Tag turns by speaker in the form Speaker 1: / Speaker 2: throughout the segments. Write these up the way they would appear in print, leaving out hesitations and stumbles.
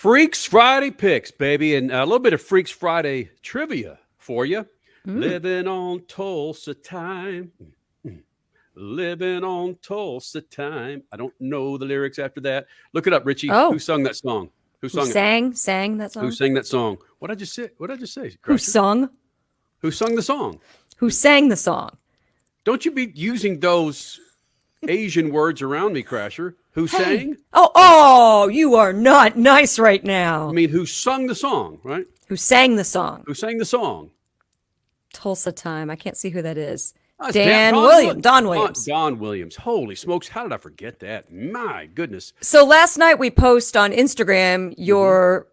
Speaker 1: Freaks Friday picks, baby, and a little bit of Freaks Friday trivia for you. Living on Tulsa time. Living on Tulsa time. I don't know the lyrics after that. Look it up, Richie.
Speaker 2: Oh.
Speaker 1: Who sung that song? Who sung
Speaker 2: it? Sang that song?
Speaker 1: Who sang that song? What did I just say? Crusher?
Speaker 2: Who sung?
Speaker 1: Who sung the song?
Speaker 2: Who sang the song?
Speaker 1: Don't you be using those Asian words around me, Crasher. Who sang?
Speaker 2: Oh, you are not nice right now.
Speaker 1: I mean, who sung the song, right?
Speaker 2: Who sang the song?
Speaker 1: Who sang the song?
Speaker 2: Tulsa time. I can't see who that is.
Speaker 1: Don
Speaker 2: Williams.
Speaker 1: Don Williams. Holy smokes. How did I forget that? My goodness.
Speaker 2: So last night we post on Instagram your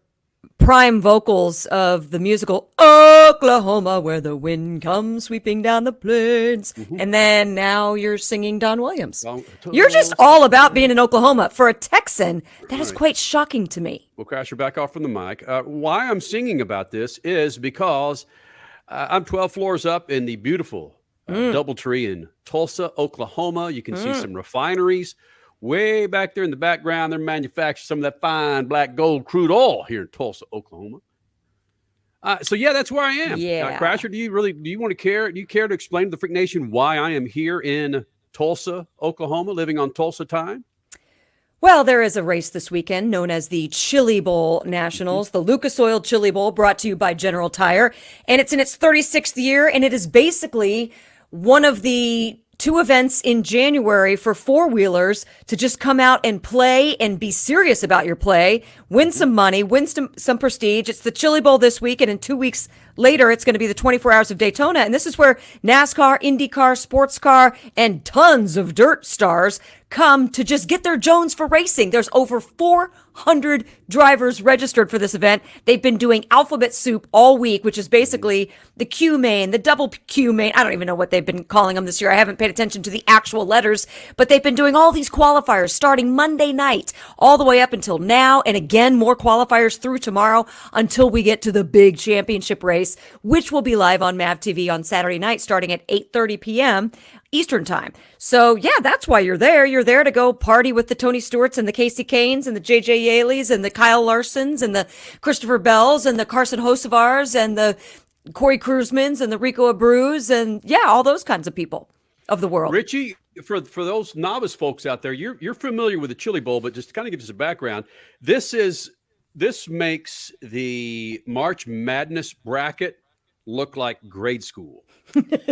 Speaker 2: prime vocals of the musical Oklahoma, where the wind comes sweeping down the plains. And then now you're singing Don Williams. You're just all about being in Oklahoma. For a Texan, that is quite shocking to me.
Speaker 1: Well, Crasher, back off from the mic. Why I'm singing about this is because I'm 12 floors up in the beautiful Doubletree in Tulsa, Oklahoma. You can see some refineries. Way back there in the background, they're manufacturing some of that fine black gold crude oil here in Tulsa, Oklahoma. So yeah, that's where I am.
Speaker 2: Yeah.
Speaker 1: Crasher, do you care to explain to the Freak Nation why I am here in Tulsa, Oklahoma, living on Tulsa time?
Speaker 2: Well, there is a race this weekend known as the Chili Bowl Nationals, the Lucas Oil Chili Bowl, brought to you by General Tire. And it's in its 36th year, and it is basically one of the two events in January for four-wheelers to just come out and play and be serious about your play, win some money, win some prestige. It's the Chili Bowl this week, and in 2 weeks later, it's going to be the 24 Hours of Daytona. And this is where NASCAR, IndyCar, sports car, and tons of dirt stars come to just get their Jones for racing. There's over 400 drivers registered for this event. They've been doing alphabet soup all week, which is basically the Q main, the double Q main. I don't even know what they've been calling them this year. I haven't paid attention to the actual letters, but they've been doing all these qualifiers starting Monday night all the way up until now. And again, more qualifiers through tomorrow until we get to the big championship race, which will be live on MAV TV on Saturday night starting at 8:30 p.m. Eastern time. So yeah, that's why you're there. You're there to go party with the Tony Stewarts and the Casey Canes and the JJ Yaleys and the Kyle Larsons and the Christopher Bells and the Carson Hosevars and the Corey Cruzmans and the Rico Abruz and yeah, all those kinds of people of the world.
Speaker 1: Richie, for those novice folks out there, you're familiar with the Chili Bowl, but just to kind of give us a background, this makes the March Madness bracket look like grade school.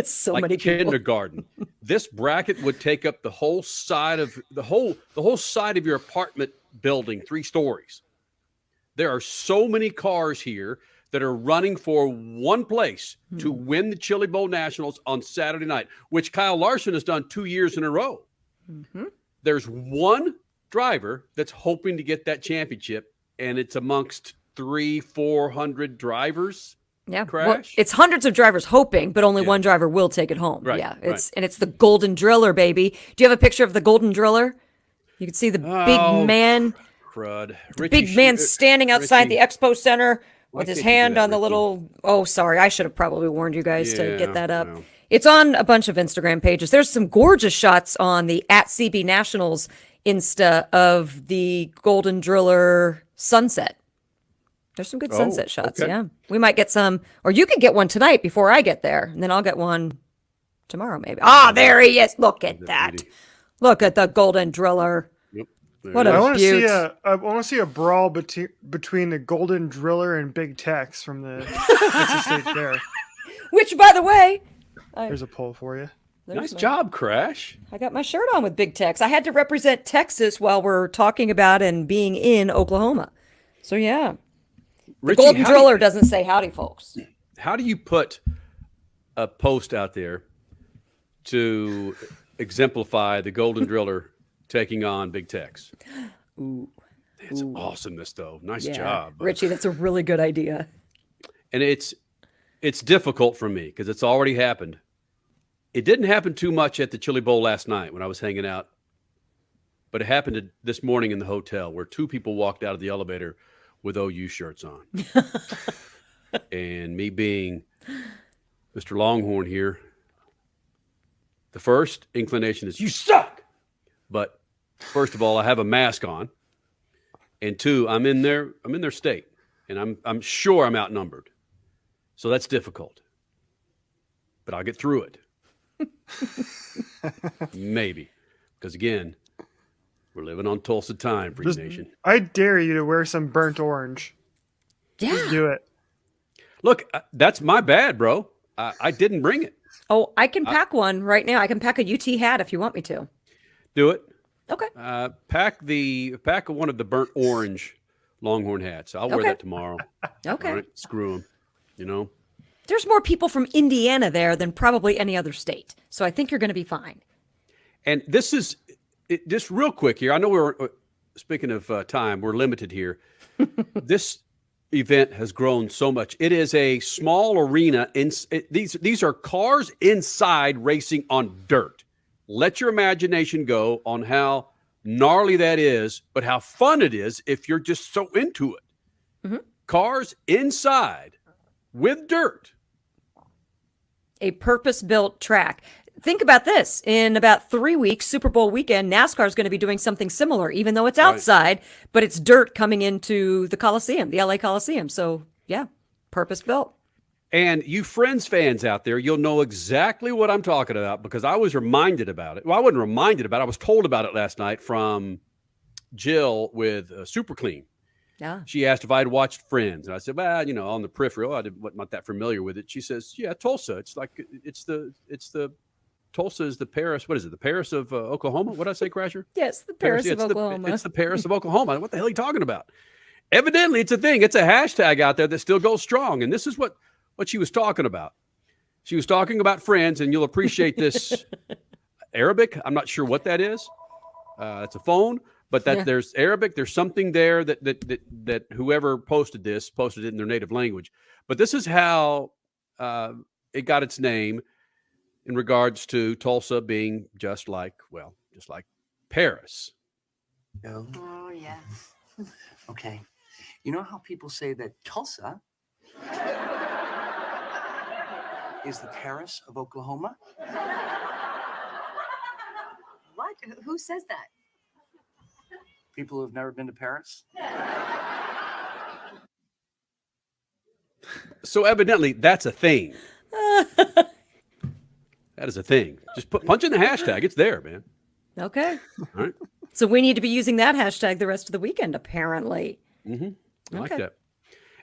Speaker 2: So
Speaker 1: like
Speaker 2: many
Speaker 1: kindergarten. This bracket would take up the whole side of your apartment building, 3 stories. There are so many cars here that are running for one place to win the Chili Bowl Nationals on Saturday night, which Kyle Larson has done 2 years in a row. There's one driver that's hoping to get that championship, and it's amongst 300-400 drivers.
Speaker 2: Yeah, well, it's hundreds of drivers hoping, but only one driver will take it home.
Speaker 1: Right,
Speaker 2: yeah, it's the Golden Driller, baby. Do you have a picture of the Golden Driller? You can see the big man, standing outside the Expo Center with his hand on the little. Oh, sorry, I should have probably warned you guys to get that up. No. It's on a bunch of Instagram pages. There's some gorgeous shots on the @CB Nationals Insta of the Golden Driller sunset. There's some good sunset shots, yeah. We might get some, or you could get one tonight before I get there, and then I'll get one tomorrow maybe. There he is. Look at that. Beauty. Look at the Golden Driller. Yep. What a beaut.
Speaker 3: I want to see a brawl between the Golden Driller and Big Tex from the Texas State Fair.
Speaker 2: Which, by the way...
Speaker 3: There's a poll for you.
Speaker 1: Nice job, Crash.
Speaker 2: I got my shirt on with Big Tex. I had to represent Texas while we're talking about and being in Oklahoma. So, yeah. The Golden Driller doesn't say howdy, folks.
Speaker 1: How do you put a post out there to exemplify the Golden Driller taking on Big Tex? It's awesomeness, though. Nice job,
Speaker 2: Richie. That's a really good idea.
Speaker 1: And it's difficult for me because it's already happened. It didn't happen too much at the Chili Bowl last night when I was hanging out, but it happened this morning in the hotel where 2 people walked out of the elevator with OU shirts on. And me being Mr. Longhorn here, the first inclination is, you suck! But first of all, I have a mask on. and 2, I'm in their state, and I'm sure I'm outnumbered. So that's difficult. But I'll get through it. Maybe. Because again, we're living on Tulsa time, Freak Nation.
Speaker 3: I dare you to wear some burnt orange.
Speaker 2: Yeah.
Speaker 3: Just do it.
Speaker 1: Look, that's my bad, bro. I didn't bring it.
Speaker 2: Oh, I can pack one right now. I can pack a UT hat if you want me to.
Speaker 1: Do it.
Speaker 2: Okay.
Speaker 1: Pack one of the burnt orange Longhorn hats. I'll wear that tomorrow.
Speaker 2: Okay.
Speaker 1: All right, screw them. You know.
Speaker 2: There's more people from Indiana there than probably any other state, so I think you're going to be fine.
Speaker 1: And this is just real quick here. I know we're speaking of time. We're limited here. This event has grown so much. It is a small arena. These are cars inside racing on dirt. Let your imagination go on how gnarly that is, but how fun it is if you're just so into it.
Speaker 2: Mm-hmm.
Speaker 1: Cars inside with dirt.
Speaker 2: A purpose-built track. Think about this. In about 3 weeks, Super Bowl weekend, NASCAR is going to be doing something similar, even though it's outside, but it's dirt coming into the Coliseum, the LA Coliseum. So, yeah, purpose-built.
Speaker 1: And you Friends fans out there, you'll know exactly what I'm talking about because I was reminded about it. Well, I wasn't reminded about it. I was told about it last night from Jill with Super Clean.
Speaker 2: Yeah.
Speaker 1: She asked if I'd watched Friends. And I said, well, on the peripheral, I wasn't not that familiar with it. She says, yeah, Tulsa. It's the Tulsa is the Paris. What is it? The Paris of Oklahoma? What did I say, Crasher?
Speaker 2: Yes, the Paris of Oklahoma.
Speaker 1: It's the Paris of Oklahoma. What the hell are you talking about? Evidently, it's a thing. It's a hashtag out there that still goes strong. And this is what she was talking about. She was talking about Friends, and you'll appreciate this Arabic. I'm not sure what that is. It's a phone, but there's Arabic. There's something there that whoever posted it in their native language. But this is how it got its name in regards to Tulsa being just like Paris.
Speaker 4: Oh, yeah. Okay. You know how people say that Tulsa is the Paris of Oklahoma?
Speaker 5: What? Who says that?
Speaker 4: People who have never been to Paris?
Speaker 1: So evidently, that's a thing. That is a thing. Just punch in the hashtag. It's there, man.
Speaker 2: Okay.
Speaker 1: All right.
Speaker 2: So we need to be using that hashtag the rest of the weekend, apparently.
Speaker 1: Mm-hmm. I like that.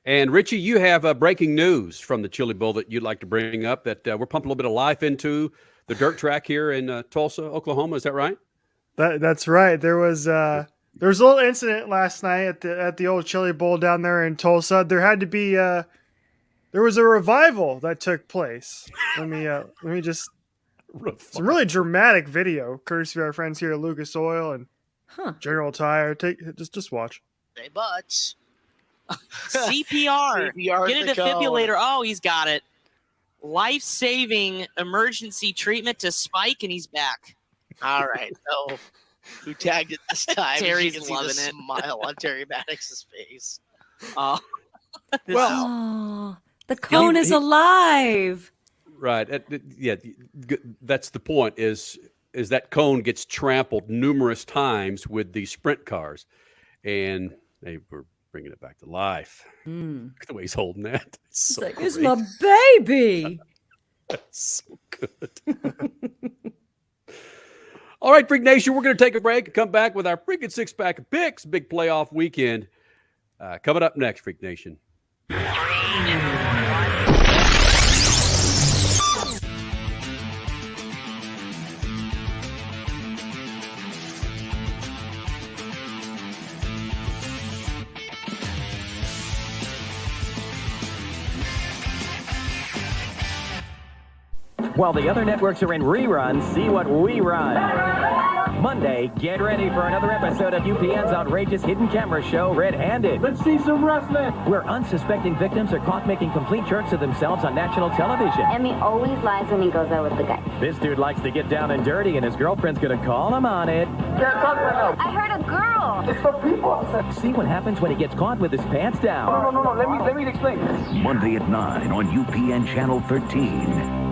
Speaker 1: And Richie, you have breaking news from the Chili Bowl that you'd like to bring up that we're pumping a little bit of life into the dirt track here in Tulsa, Oklahoma. Is that right?
Speaker 3: That's right. There was a little incident last night at the old Chili Bowl down there in Tulsa. There had to be there was a revival that took place. Let me just some really dramatic video, courtesy of our friends here at Lucas Oil and General Tire. Just watch.
Speaker 6: Hey, butts. CPR. Get a defibrillator. Oh, he's got it. Life-saving emergency treatment to Spike, and he's back.
Speaker 7: All right. So, who tagged it this time?
Speaker 6: Terry's
Speaker 7: You can see
Speaker 6: loving
Speaker 7: the
Speaker 6: it.
Speaker 7: smile on Terry Maddox's face.
Speaker 6: Oh,
Speaker 2: The cone is alive.
Speaker 1: Right. Yeah. That's the point. Is that cone gets trampled numerous times with the sprint cars, and they were bringing it back to life. Look at the way he's holding that.
Speaker 2: It's like, it's my baby.
Speaker 1: So good. All right, Freak Nation, we're going to take a break and come back with our freaking six-pack of picks. Big playoff weekend. Coming up next, Freak Nation.
Speaker 8: While the other networks are in reruns, see what we run. Monday, get ready for another episode of UPN's outrageous hidden camera show, Red-Handed.
Speaker 9: Let's see some wrestling.
Speaker 8: Where unsuspecting victims are caught making complete jerks of themselves on national television.
Speaker 10: Emmy always lies when he goes out with the guys.
Speaker 8: This dude likes to get down and dirty, and his girlfriend's gonna call him on it.
Speaker 10: I heard a girl.
Speaker 9: It's for people.
Speaker 8: See what happens when he gets caught with his pants down.
Speaker 9: No. Let me explain.
Speaker 11: Monday at 9 on UPN Channel 13.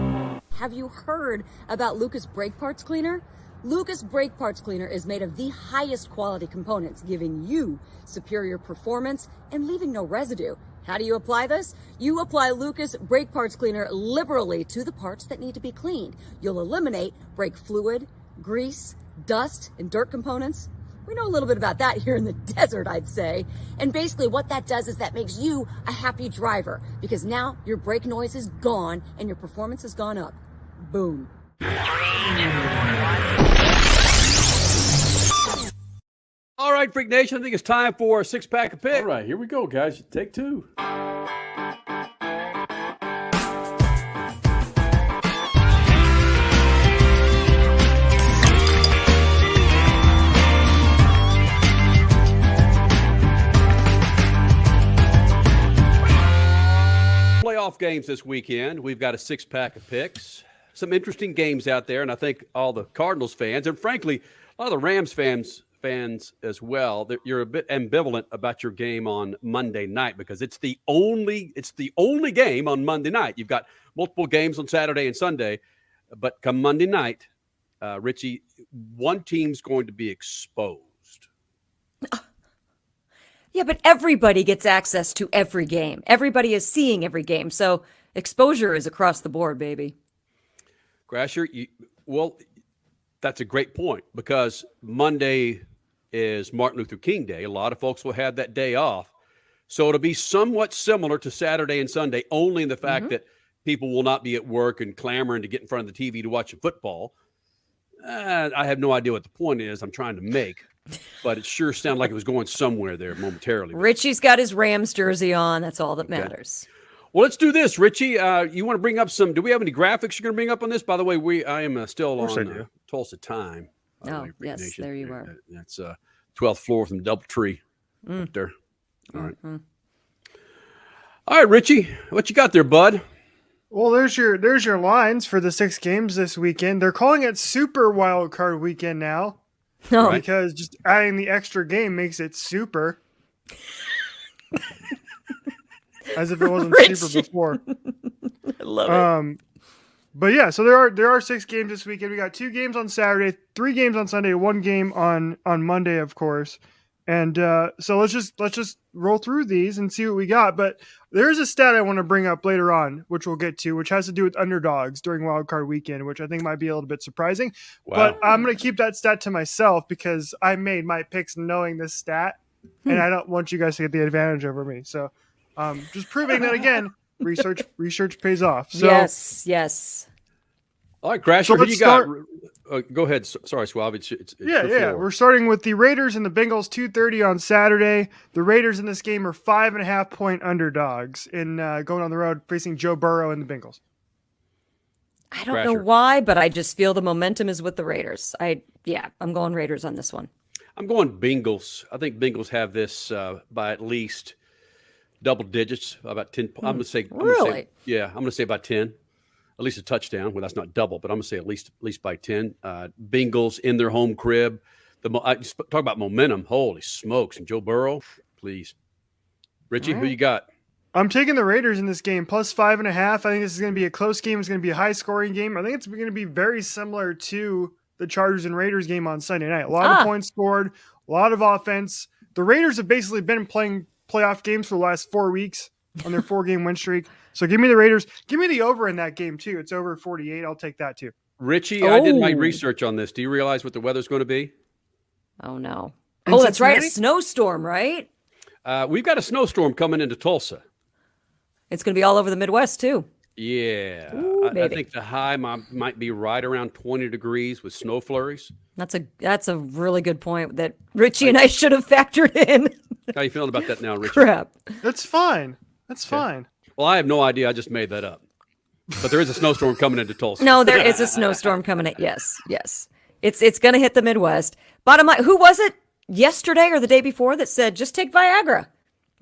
Speaker 2: Have you heard about Lucas Brake Parts Cleaner? Lucas Brake Parts Cleaner is made of the highest quality components, giving you superior performance and leaving no residue. How do you apply this? You apply Lucas Brake Parts Cleaner liberally to the parts that need to be cleaned. You'll eliminate brake fluid, grease, dust, and dirt components. We know a little bit about that here in the desert, I'd say. And basically what that does is that makes you a happy driver, because now your brake noise is gone and your performance has gone up. Boom.
Speaker 1: All right, Freak Nation, I think it's time for a six-pack of picks.
Speaker 12: All right, here we go, guys. Take two.
Speaker 1: Playoff games this weekend. We've got a six-pack of picks. Some interesting games out there, and I think all the Cardinals fans, and frankly, a lot of the Rams fans as well, you're a bit ambivalent about your game on Monday night because it's the only game on Monday night. You've got multiple games on Saturday and Sunday, but come Monday night, Richie, one team's going to be exposed.
Speaker 2: Yeah, but everybody gets access to every game. Everybody is seeing every game, so exposure is across the board, baby.
Speaker 1: Grasher, that's a great point because Monday is Martin Luther King Day. A lot of folks will have that day off. So it'll be somewhat similar to Saturday and Sunday, only in the fact that people will not be at work and clamoring to get in front of the TV to watch football. I have no idea what the point is I'm trying to make, but it sure sounded like it was going somewhere there momentarily.
Speaker 2: Richie's got his Rams jersey on. That's all that matters.
Speaker 1: Well, let's do this, Richie. You want to bring up do we have any graphics you're going to bring up on this? By the way, I am still on Tulsa time.
Speaker 2: Oh, yes, Nation. There you are.
Speaker 1: That's 12th floor from Doubletree up there. All right. All right, Richie, what you got there, bud?
Speaker 3: Well, there's your lines for the 6 games this weekend. They're calling it Super Wild Card Weekend now.
Speaker 2: No,
Speaker 3: because just adding the extra game makes it super. As if it wasn't super before.
Speaker 2: I love it.
Speaker 3: But yeah, so there are 6 games this weekend. We got 2 games on Saturday, 3 games on Sunday, 1 game on Monday, of course. And so let's just roll through these and see what we got. But there's a stat I want to bring up later on, which we'll get to, which has to do with underdogs during Wild Card Weekend, which I think might be a little bit surprising. Wow. But I'm going to keep that stat to myself because I made my picks knowing this stat, and I don't want you guys to get the advantage over me. So just proving that again. Research pays off. So,
Speaker 2: yes.
Speaker 1: All right, Crasher,
Speaker 3: so
Speaker 1: who you got? Go ahead. Sorry, Suave. It's
Speaker 3: yeah. We're starting with the Raiders and the Bengals, 2:30 on Saturday. The Raiders in this game are 5.5-point underdogs in going on the road facing Joe Burrow and the Bengals.
Speaker 2: I don't know why, but I just feel the momentum is with the Raiders. I'm going Raiders on this one. I'm
Speaker 1: going Bengals. I think Bengals have this by at least double digits, about 10. I'm going to say, I'm going to say about 10, at least a touchdown. Well, that's not double, but I'm going to say at least by 10. Bengals in their home crib. Talk about momentum. Holy smokes! And Joe Burrow, please, Richie, who you got?
Speaker 3: I'm taking the Raiders in this game, plus 5.5. I think this is going to be a close game. It's going to be a high-scoring game. I think it's going to be very similar to the Chargers and Raiders game on Sunday night. A lot of points scored, a lot of offense. The Raiders have basically been playing playoff games for the last 4 weeks on their 4-game win streak. So give me the Raiders. Give me the over in that game, too. It's over 48. I'll take that, too.
Speaker 1: Richie, I did my research on this. Do you realize what the weather's going to be?
Speaker 2: Oh, no. Oh, that's right. A snowstorm, right?
Speaker 1: We've got a snowstorm coming into Tulsa.
Speaker 2: It's going to be all over the Midwest, too.
Speaker 1: Yeah. Ooh, I think the high might be right around 20 degrees with snow flurries.
Speaker 2: That's a really good point that Richie and I should have factored in.
Speaker 1: How you feeling about that now, Richie?
Speaker 2: Crap.
Speaker 3: That's fine. Fine.
Speaker 1: Well, I have no idea. I just made that up. But there is a snowstorm coming into Tulsa.
Speaker 2: No, there is a snowstorm coming in. Yes. It's going to hit the Midwest. Bottom line, who was it yesterday or the day before that said, just take Viagra?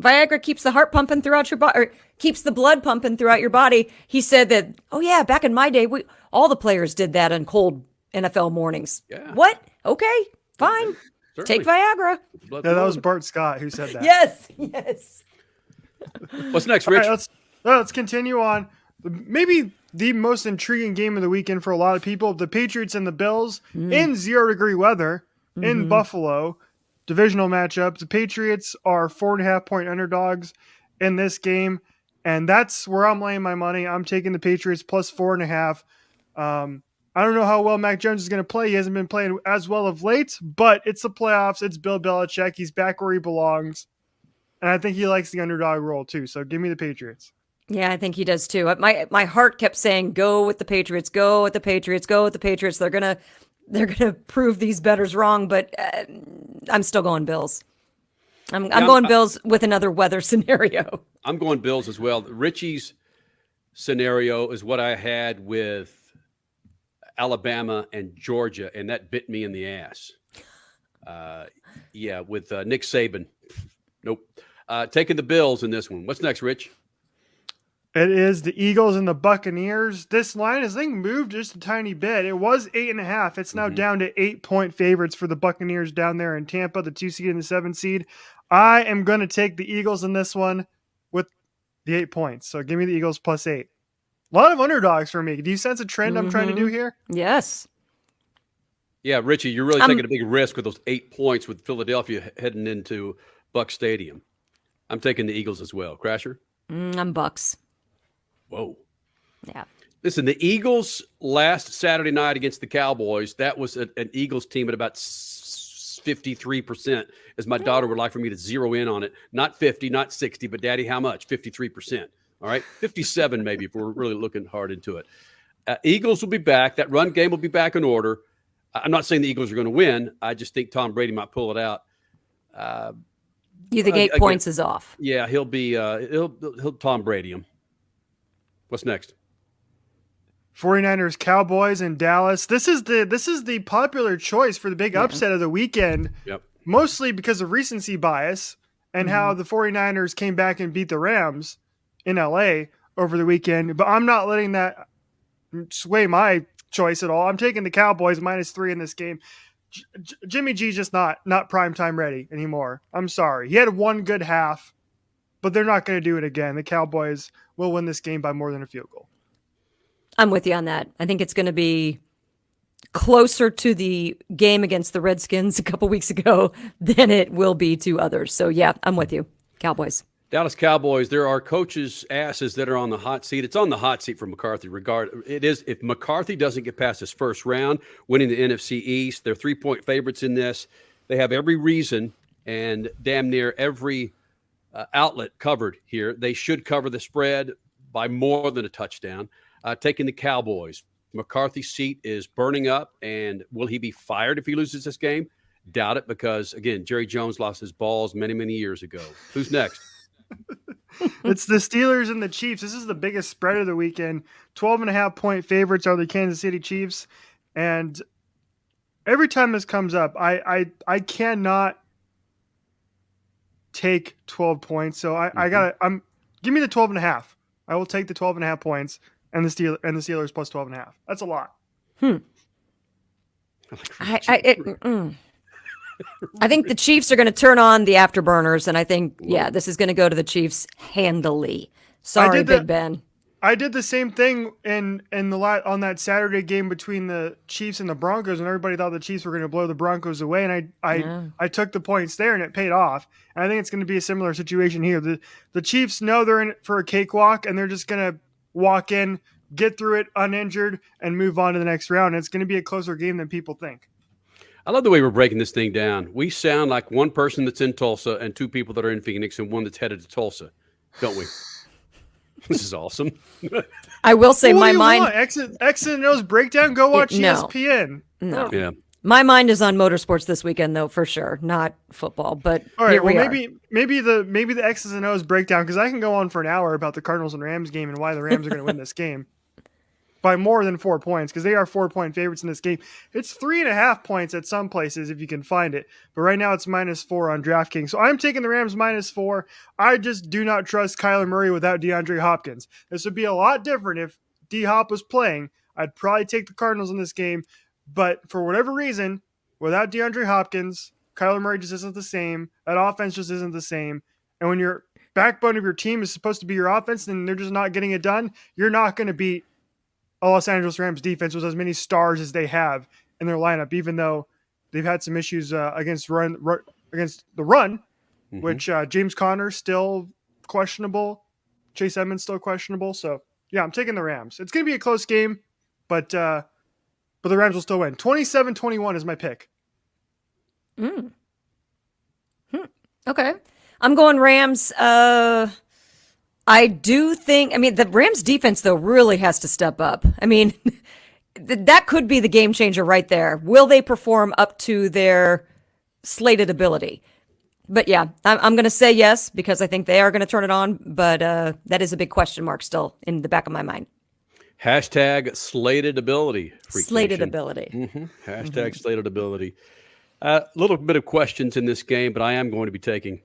Speaker 2: Viagra keeps the heart pumping throughout your body, or keeps the blood pumping throughout your body. He said that, back in my day, all the players did that on cold NFL mornings. Yeah. What? Okay, fine. Certainly. Take Viagra.
Speaker 3: Yeah, that was Bart Scott who said that.
Speaker 2: Yes.
Speaker 1: What's next, Rich?
Speaker 3: All right, let's continue on. Maybe the most intriguing game of the weekend for a lot of people. The Patriots and the Bills in 0-degree weather in Buffalo, divisional matchup. The Patriots are 4.5-point underdogs in this game, and that's where I'm laying my money. I'm taking the Patriots plus 4.5. I don't know how well Mac Jones is going to play. He hasn't been playing as well of late, but it's the playoffs. It's Bill Belichick. He's back where he belongs, and I think he likes the underdog role too. So give me the Patriots.
Speaker 2: Yeah, I think he does too. My heart kept saying, "Go with the Patriots. Go with the Patriots. Go with the Patriots." They're gonna prove these bettors wrong, but I'm still going Bills. I'm going Bills with another weather scenario.
Speaker 1: I'm going Bills as well. Richie's scenario is what I had with Alabama and Georgia, and that bit me in the ass. With Nick Saban. Nope. Taking the Bills in this one. What's next, Rich?
Speaker 3: It is the Eagles and the Buccaneers. This line has, I think, moved just a tiny bit. It was 8.5. It's now down to 8-point favorites for the Buccaneers down there in Tampa, the 2 seed and the 7 seed. I am going to take the Eagles in this one with the 8 points. So give me the Eagles plus 8. A lot of underdogs for me. Do you sense a trend I'm trying to do here?
Speaker 2: Yes.
Speaker 1: Yeah, Richie, you're really taking a big risk with those 8 points with Philadelphia heading into Buck Stadium. I'm taking the Eagles as well. Crasher?
Speaker 2: I'm Bucks.
Speaker 1: Whoa.
Speaker 2: Yeah.
Speaker 1: Listen, the Eagles last Saturday night against the Cowboys, that was an Eagles team at about 53%, as my daughter would like for me to zero in on it. Not 50, not 60, but Daddy, how much? 53%. All right? 57 maybe if we're really looking hard into it. Eagles will be back. That run game will be back in order. I'm not saying the Eagles are going to win. I just think Tom Brady might pull it out.
Speaker 2: You think 8 points is off?
Speaker 1: Yeah, he'll be he'll Tom Brady him. What's next?
Speaker 3: 49ers, Cowboys, and Dallas. This is the popular choice for the big upset of the weekend.
Speaker 1: Yep.
Speaker 3: Mostly because of recency bias and how the 49ers came back and beat the Rams in LA over the weekend. But I'm not letting that sway my choice at all. I'm taking the Cowboys -3 in this game. Jimmy G's just not primetime ready anymore. I'm sorry. He had one good half, but they're not going to do it again. The Cowboys will win this game by more than a field goal.
Speaker 2: I'm with you on that. I think it's going to be closer to the game against the Redskins a couple weeks ago than it will be to others. So, yeah, I'm with you. Cowboys.
Speaker 1: Dallas Cowboys, there are coaches' asses that are on the hot seat. It's on the hot seat for McCarthy. It is if McCarthy doesn't get past his first round, winning the NFC East, they're 3-point favorites in this. They have every reason and damn near every outlet covered here. They should cover the spread by more than a touchdown. Taking the Cowboys. McCarthy's seat is burning up, and will he be fired if he loses this game? Doubt it, because, again, Jerry Jones lost his balls many, many years ago. Who's next?
Speaker 3: It's the Steelers and the Chiefs. This is the biggest spread of the weekend. 12.5-point favorites are the Kansas City Chiefs. And every time this comes up, I cannot take 12 points. So give me the 12.5. I will take the 12.5 points and the Steelers plus 12.5. That's a lot.
Speaker 2: I think the Chiefs are going to turn on the afterburners, and I think, this is going to go to the Chiefs handily. Sorry, Big Ben.
Speaker 3: I did the same thing on that Saturday game between the Chiefs and the Broncos, and everybody thought the Chiefs were going to blow the Broncos away, and I took the points there, and it paid off. And I think it's going to be a similar situation here. The Chiefs know they're in it for a cakewalk, and they're just going to walk in, get through it uninjured, and move on to the next round. And it's going to be a closer game than people think.
Speaker 1: I love the way we're breaking this thing down. We sound like one person that's in Tulsa and two people that are in Phoenix and one that's headed to Tulsa, don't we? This is awesome.
Speaker 2: I will say my mind.
Speaker 3: X and O's breakdown. Go watch ESPN.
Speaker 2: No.
Speaker 1: Yeah.
Speaker 2: My mind is on motorsports this weekend, though, for sure. Not football, but
Speaker 3: all right.
Speaker 2: Here we are.
Speaker 3: maybe the X's and O's breakdown, because I can go on for an hour about the Cardinals and Rams game and why the Rams are going to win this game by more than 4 points, because they are 4-point favorites in this game. It's 3.5 points at some places if you can find it, but right now it's -4 on DraftKings. So I'm taking the Rams -4. I just do not trust Kyler Muray without DeAndre Hopkins. This would be a lot different if D-Hop was playing. I'd probably take the Cardinals in this game, but for whatever reason, without DeAndre Hopkins, Kyler Muray just isn't the same. That offense just isn't the same. And when your backbone of your team is supposed to be your offense and they're just not getting it done, you're not going to beat Los Angeles Rams defense with as many stars as they have in their lineup, even though they've had some issues against the run, which James Conner still questionable, Chase Edmonds still questionable. So yeah, I'm taking the Rams. It's going to be a close game, but the Rams will still win. 27-21 is my pick.
Speaker 2: Okay. I'm going Rams. I do think, the Rams defense, though, really has to step up. That could be the game changer right there. Will they perform up to their slated ability? But yeah, I'm going to say yes because I think they are going to turn it on. But that is a big question mark still in the back of my mind.
Speaker 1: Hashtag slated ability.
Speaker 2: Slated ability.
Speaker 1: Hashtag slated ability. A little bit of questions in this game, but I am going to be taking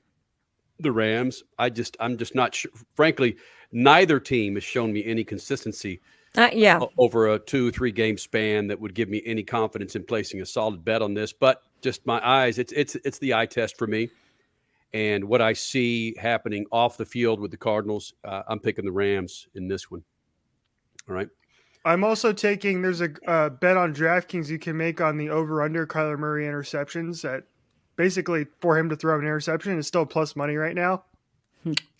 Speaker 1: the Rams. I'm just not sure. Frankly, neither team has shown me any consistency over a 2-3 game span that would give me any confidence in placing a solid bet on this. But just my eyes, it's the eye test for me. And what I see happening off the field with the Cardinals, I'm picking the Rams in this one. All right.
Speaker 3: I'm also taking, there's a bet on DraftKings you can make on the over-under Kyler Muray interceptions at basically for him to throw an interception is still plus money right now.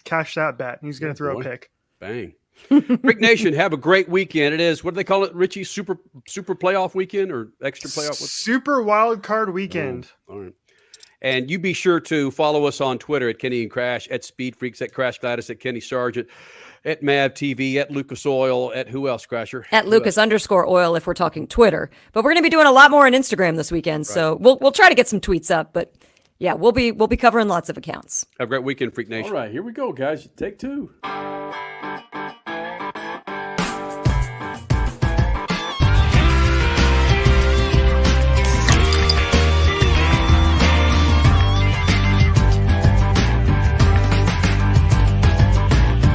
Speaker 3: Cash that bet. He's going to throw a pick.
Speaker 1: Bang. Freak Nation, have a great weekend. It is, what do they call it, Richie? Super playoff weekend or extra playoff?
Speaker 3: Super wild card weekend.
Speaker 1: Oh, all right. And you be sure to follow us on Twitter at Kenny and Crash, at Speed Freaks, at Crash Gladys, at Kenny Sargent, at Mav TV, at Lucas Oil, at who else, Crasher?
Speaker 2: At Lucas_oil if we're talking Twitter. But we're going to be doing a lot more on Instagram this weekend, so we'll try to get some tweets up. But yeah, we'll be covering lots of accounts.
Speaker 1: Have a great weekend, Freak Nation.
Speaker 12: All right, here we go, guys. Take two.